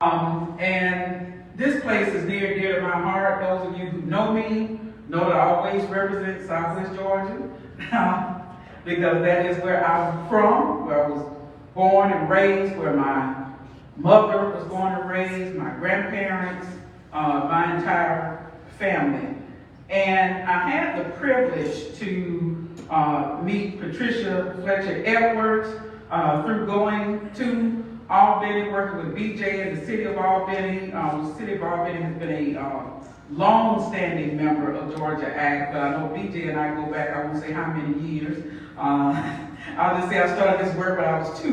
And this place is near and dear to my heart. Those of you who know me know that I always represent Southwest Georgia because that is where I'm from, where I was born and raised, where my mother was born and raised, my grandparents, my entire family. And I had the privilege to meet Patricia Fletcher Edwards through going to Albany, working with BJ in the city of Albany. The city of Albany has been a long-standing member of Georgia Act, but I know BJ and I go back, I won't say how many years. I'll just say I started this work when I was 2.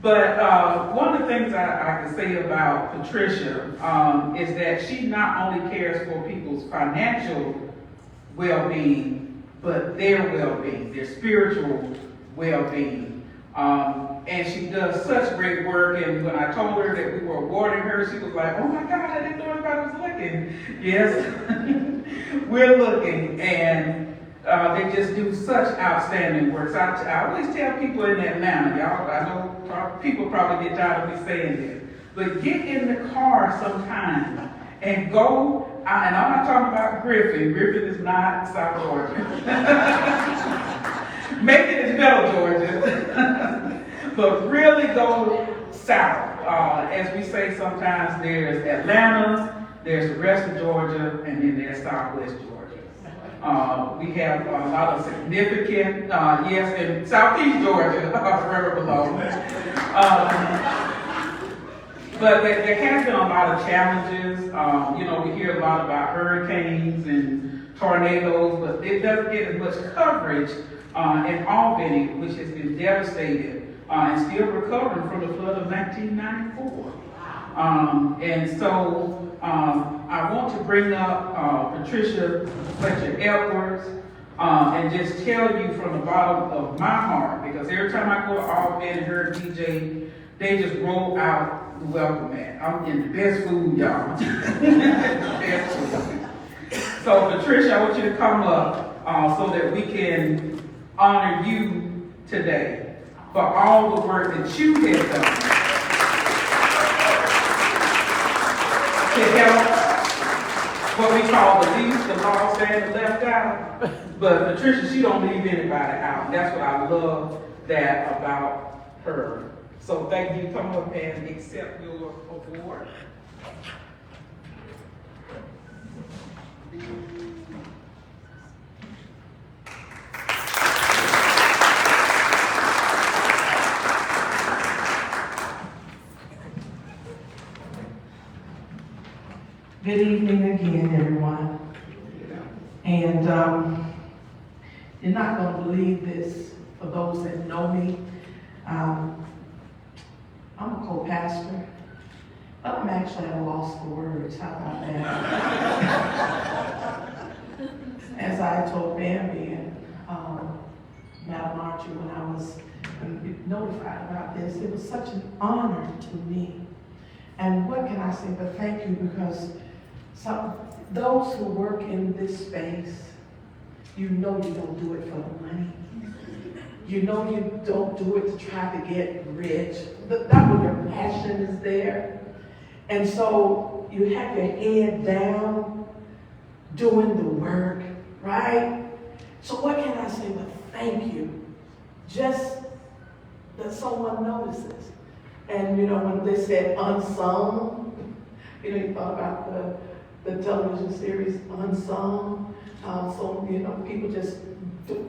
But one of the things I can say about Patricia is that she not only cares for people's financial well-being, but their well-being, their spiritual well-being. And she does such great work, and when I told her that we were awarding her, she was like, oh my God, I didn't know anybody was looking. Yes, we're looking, and they just do such outstanding work. So I always tell people in Atlanta, y'all, I know people probably get tired of me saying this, but get in the car sometime and go, and I'm not talking about Griffin. Griffin is not South Georgia. Maybe it's Middle Georgia. But really go south. As we say sometimes, there's Atlanta, there's the rest of Georgia, and then there's Southwest Georgia. We have a lot of significant, yes, in Southeast Georgia, further below. But there has been a lot of challenges. We hear a lot about hurricanes and tornadoes, but it doesn't get as much coverage in Albany, which has been devastated and still recovering from the flood of 1994. And so I want to bring up Patricia Fletcher Edwards and just tell you from the bottom of my heart, because every time I go to Albany and hear DJ, they just roll out the welcome mat. I'm in the best food, y'all. The best food. So Patricia, I want you to come up so that we can honor you today for all the work that you have done to help what we call the least, the lost, and the left out. But Patricia, she don't leave anybody out. That's what I love that about her. So thank you. Come up and accept your award. Good evening again, everyone. And you're not going to believe this for those that know me. I'm a co-pastor, but I'm actually at a loss for words. How about that? As I told Bambi and Madam Archie when I was notified about this, it was such an honor to me. And what can I say but thank you, because those who work in this space, you know you don't do it for the money. You know you don't do it to try to get rich. That when your passion is there. And so you have your head down doing the work, right? So what can I say but thank you? Just that someone notices. And when they said unsung, you thought about the television series Unsung. So people just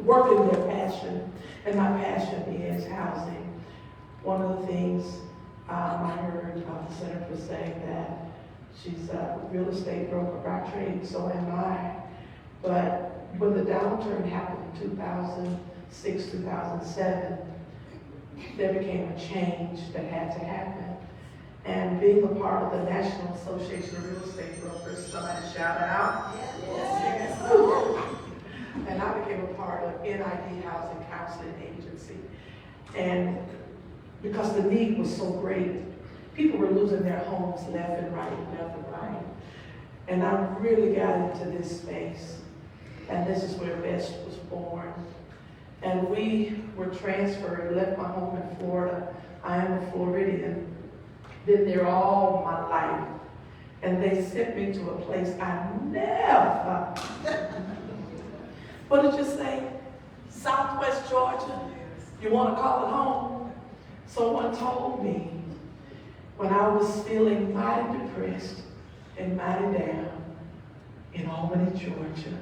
working their passion. And my passion is housing. One of the things I heard the senator saying that she's a real estate broker by trade, so am I. But when the downturn happened in 2006, 2007, there became a change that had to happen. And being a part of the National Association of Real Estate Brokers, somebody shout out. Yes. And I became a part of NID Housing Counseling Agency. And because the need was so great, people were losing their homes left and right, left and right. And I really got into this space. And this is where Best was born. And we were transferred, left my home in Florida. I am a Floridian, been there all my life. And they sent me to a place I never thought. What did you say? Southwest Georgia? You want to call it home? Someone told me when I was feeling mighty depressed and mighty down in Albany, Georgia.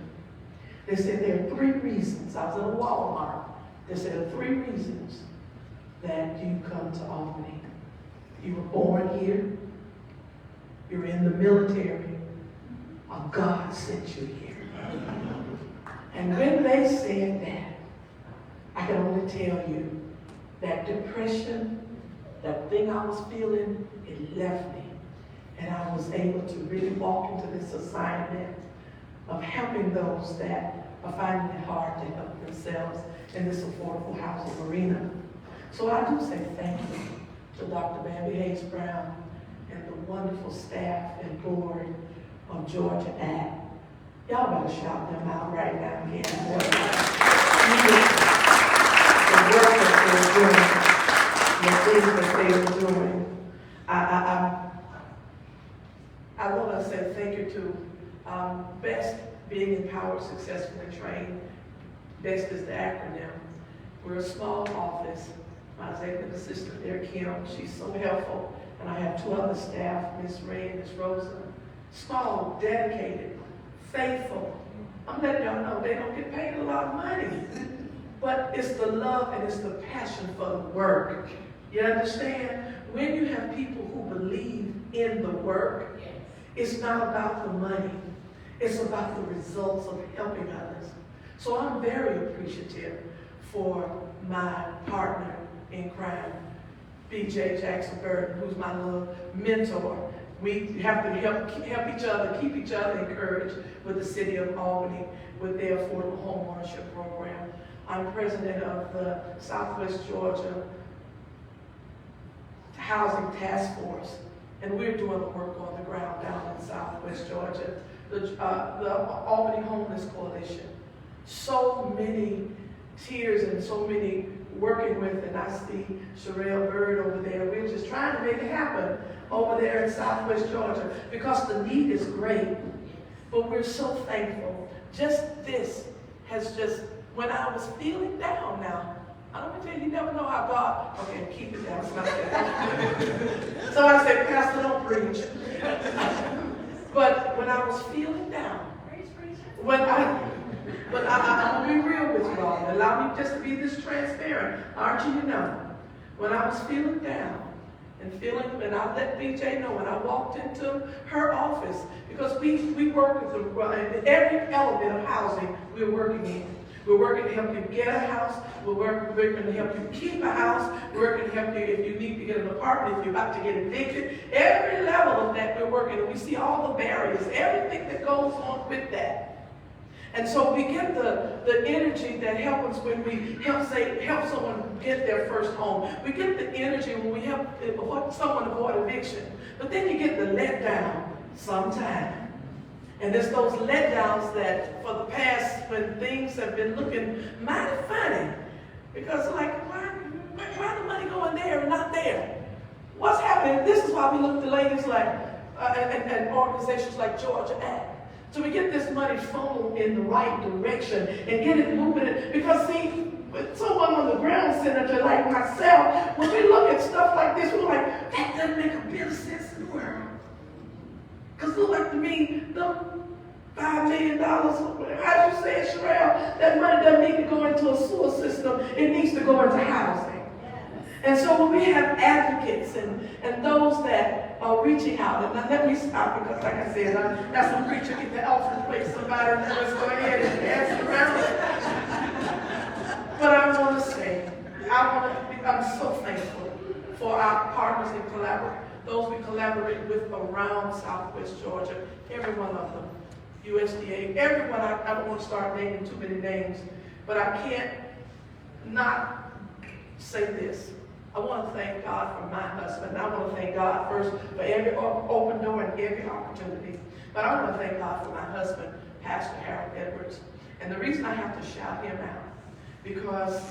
They said there are 3 reasons. I was at a Walmart. They said there are 3 reasons that you come to Albany. You were born here. You're in the military. Or God sent you here. And when they said that, I can only tell you that depression, that thing I was feeling, it left me. And I was able to really walk into this assignment of helping those that are finding it hard to help themselves in this affordable housing arena. So I do say thank you to Dr. Bambi Hayes Brown and the wonderful staff and board of Georgia Act. Y'all better shout them out right now again. The work that they're doing, the things that they're doing. I want to say thank you to BEST, being empowered, successfully trained. BEST is the acronym. We're a small office. My executive assistant there, Kim, she's so helpful. And I have 2 other staff, Miss Ray and Miss Rosa. Small, dedicated, faithful. I'm letting y'all know they don't get paid a lot of money. But it's the love and it's the passion for the work. You understand? When you have people who believe in the work, it's not about the money. It's about the results of helping others. So I'm very appreciative for my partner in crime, B.J. Jackson Burton, who's my little mentor. We have to help each other, keep each other encouraged with the city of Albany, with their affordable home ownership program. I'm president of the Southwest Georgia Housing Task Force, and we're doing the work on the ground down in Southwest Georgia. The Albany Homeless Coalition. So many tears and so many working with, and I see Sherelle Bird over there. We're just trying to make it happen over there in Southwest Georgia because the need is great. But we're so thankful. Just this has just, when I was feeling down now, I don't tell you, you never know how God, okay, keep it down. Somebody said, Pastor, don't preach. But when I was feeling down, but I'm going to be real with you all. Allow me just to be this transparent. Aren't you know? When I was feeling down and I let BJ know when I walked into her office, because we work in every element of housing we're working in. We're working to help you get a house. We're working to help you keep a house. We're working to help you if you need to get an apartment, if you're about to get evicted. Every level of that we're working, and we see all the barriers, everything that goes on with that. And so we get the energy that helps us when we help someone get their first home. We get the energy when we help someone avoid eviction. But then you get the letdown sometime. And it's those letdowns that for the past, when things have been looking mighty funny, because like, why the money going there and not there? What's happening? This is why we look to ladies like, and organizations like Georgia Act. So we get this money funneled in the right direction and get it moving. Because see, with someone on the ground, Senator, like myself, when we look at stuff like this, we're like, that doesn't make a bit of sense in the world. Because look like to me, the $5 million, how do you say it, Sherelle? That money doesn't need to go into a sewer system. It needs to go into housing. And so when we have advocates and those that are reaching out, and now let me stop because like I said, that's some preacher get the offering plate, somebody let's go ahead and pass it around. But I want to say, I'm so thankful for our partners and those we collaborate with around Southwest Georgia, every one of them, USDA, everyone. I don't want to start naming too many names, but I can't not say this. I want to thank God for my husband. I want to thank God first for every open door and every opportunity. But I want to thank God for my husband, Pastor Harold Edwards. And the reason I have to shout him out, because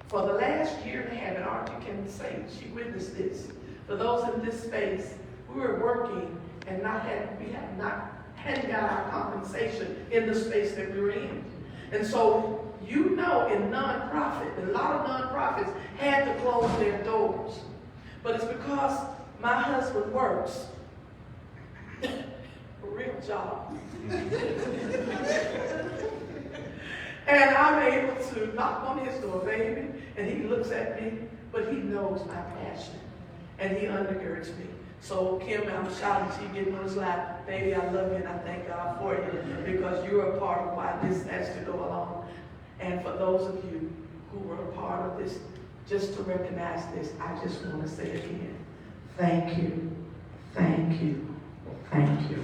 for the last year and a half, and Archie can say, she witnessed this, for those in this space, we were working and hadn't got our compensation in the space that we were in. And so, you know, in nonprofit, a lot of nonprofits had to close their doors. But it's because my husband works a real job. And I'm able to knock on his door, baby, and he looks at me, but he knows my passion, and he undergirds me. So Kim, I'm shouting, she getting on his lap, baby, I love you, and I thank God for you, because you're a part of why this has to go along. And for those of you who were a part of this, just to recognize this, I just want to say again, thank you, thank you, thank you.